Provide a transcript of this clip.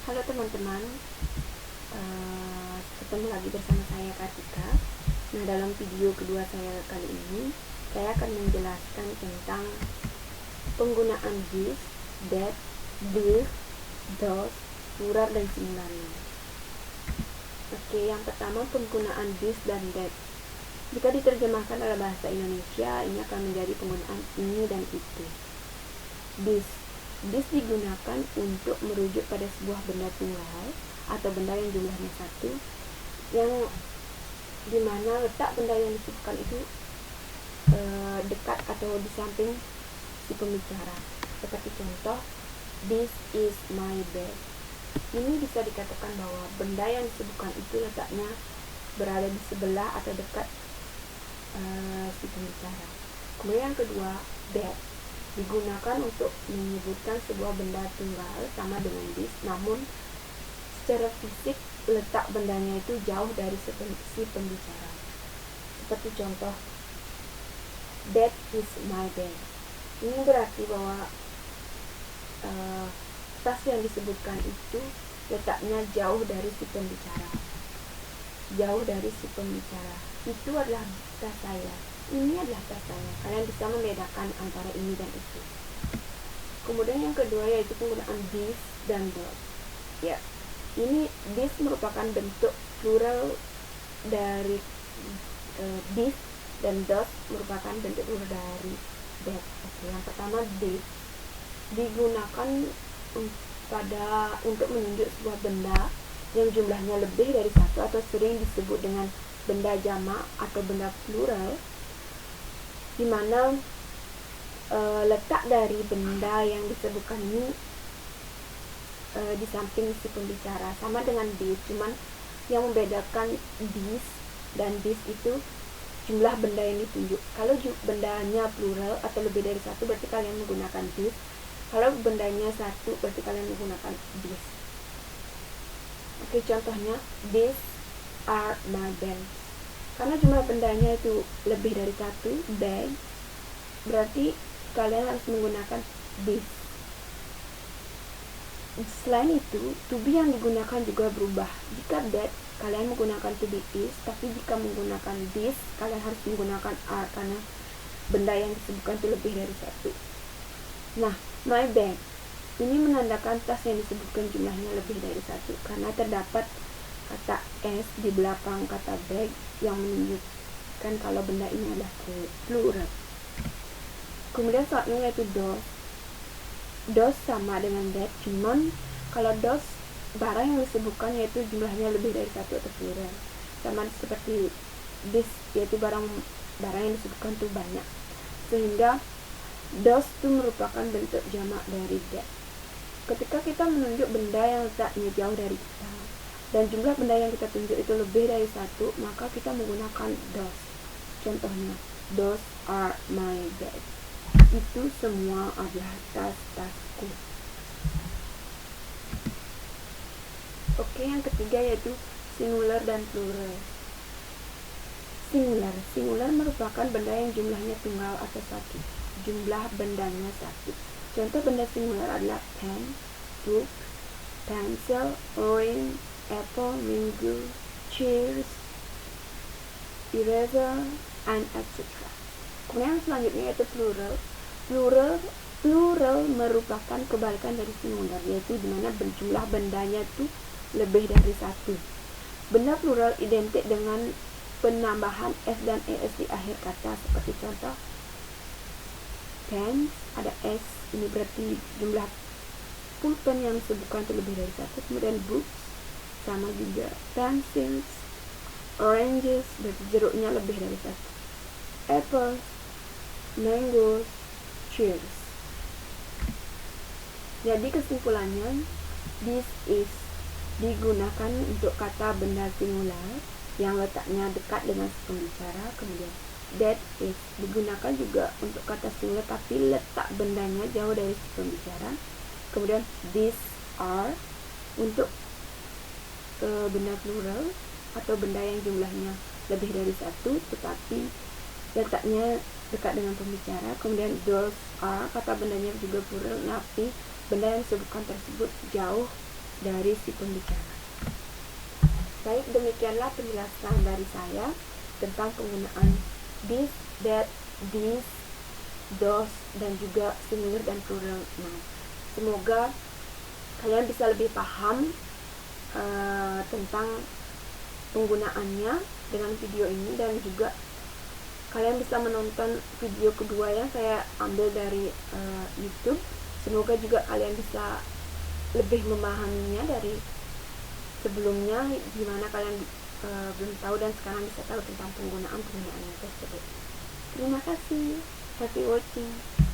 Halo teman-teman, ketemu lagi bersama saya Kartika. Nah, dalam video kedua saya kali ini, saya akan menjelaskan tentang penggunaan this, that, this, those, plural dan singularnya. Oke, yang pertama penggunaan this dan that. Jika diterjemahkan dalam bahasa Indonesia, ini akan menjadi penggunaan ini dan itu. This digunakan untuk merujuk pada sebuah benda tunggal atau benda yang jumlahnya satu, yang dimana letak benda yang disebutkan itu dekat atau di samping si pembicara. Seperti contoh, this is my bed. Ini bisa dikatakan bahwa benda yang disebutkan itu letaknya berada di sebelah atau dekat si pembicara. Kemudian yang kedua, that digunakan untuk menyebutkan sebuah benda tunggal sama dengan this, namun secara fisik letak bendanya itu jauh dari si pembicara. Seperti contoh, that is my bed. Ini berarti bahwa tas yang disebutkan itu letaknya jauh dari si pembicara. Jauh dari si pembicara. Itu adalah tas saya. Ini adalah tas saya. Kalian bisa membedakan antara ini dan itu. Kemudian yang kedua yaitu penggunaan this dan those. Ya, ini this merupakan bentuk plural dari this, dan those merupakan bentuk plural dari that. Oke, yang pertama this digunakan untuk menunjuk sebuah benda yang jumlahnya lebih dari satu atau sering disebut dengan benda jamak atau benda plural, di mana letak dari benda yang disebutkan ini di samping si pembicara, sama dengan this, cuman yang membedakan this dan this itu jumlah benda yang ditunjuk. Kalau bendanya plural atau lebih dari satu, berarti kalian menggunakan this. Kalau bendanya satu, berarti kalian menggunakan this. Oke, contohnya, these are my bags. Karena jumlah bendanya itu lebih dari satu, bag, berarti kalian harus menggunakan this. Selain itu, to be yang digunakan juga berubah. Jika that, kalian menggunakan to be is, tapi jika menggunakan this, kalian harus menggunakan are, karena benda yang disebutkan itu lebih dari satu. Nah, my bag ini menandakan tas yang disebutkan jumlahnya lebih dari satu, karena terdapat kata s di belakang kata bag yang menunjukkan kalau benda ini adalah plural. Kemudian selanjutnya yaitu those. Those sama dengan that, cuman kalau those barang yang disebutkan yaitu jumlahnya lebih dari satu atau plural. Sama seperti this, yaitu barang yang disebutkan itu banyak. Sehingga those itu merupakan bentuk jamak dari that. Ketika kita menunjuk benda yang letaknya jauh dari kita dan jumlah benda yang kita tunjuk itu lebih dari satu, maka kita menggunakan those. Contohnya, those are my bags. Itu semua adalah tas-tasku. Oke, yang ketiga yaitu singular dan plural. Singular merupakan benda yang jumlahnya tunggal atau satu. Jumlah bendanya satu. Contoh benda singular adalah pen, book, pencil, orange, apple, mango, chairs, eraser, and etc. Kemudian selanjutnya yaitu plural. Plural merupakan kebalikan dari singular, yaitu dimana jumlah bendanya itu lebih dari satu. Benda plural identik dengan penambahan s dan es di akhir kata, seperti contoh pen, ada s, ini berarti jumlah pulpen yang disebutkan itu lebih dari satu. Kemudian books, sama juga pencils, oranges, berarti jeruknya lebih dari satu. Apples, mangoes, cheers. Jadi kesimpulannya, this is digunakan untuk kata benda singular yang letaknya dekat dengan pembicara. Kemudian that is digunakan juga untuk kata singular tapi letak bendanya jauh dari pembicara. Kemudian these are untuk benda plural atau benda yang jumlahnya lebih dari satu tetapi letaknya dekat dengan pembicara. Kemudian those are kata bendanya juga plural tapi benda yang disebutkan tersebut jauh dari si pembicara. Baik, demikianlah penjelasan dari saya tentang penggunaan this, that, this, those, dan juga singular dan plural noun. Semoga kalian bisa lebih paham tentang penggunaannya dengan video ini, dan juga kalian bisa menonton video kedua yang saya ambil dari YouTube. Semoga juga kalian bisa lebih memahaminya dari sebelumnya, dimana kalian belum tahu dan sekarang bisa tahu tentang penggunaannya tersebut. Terima kasih. Happy watching.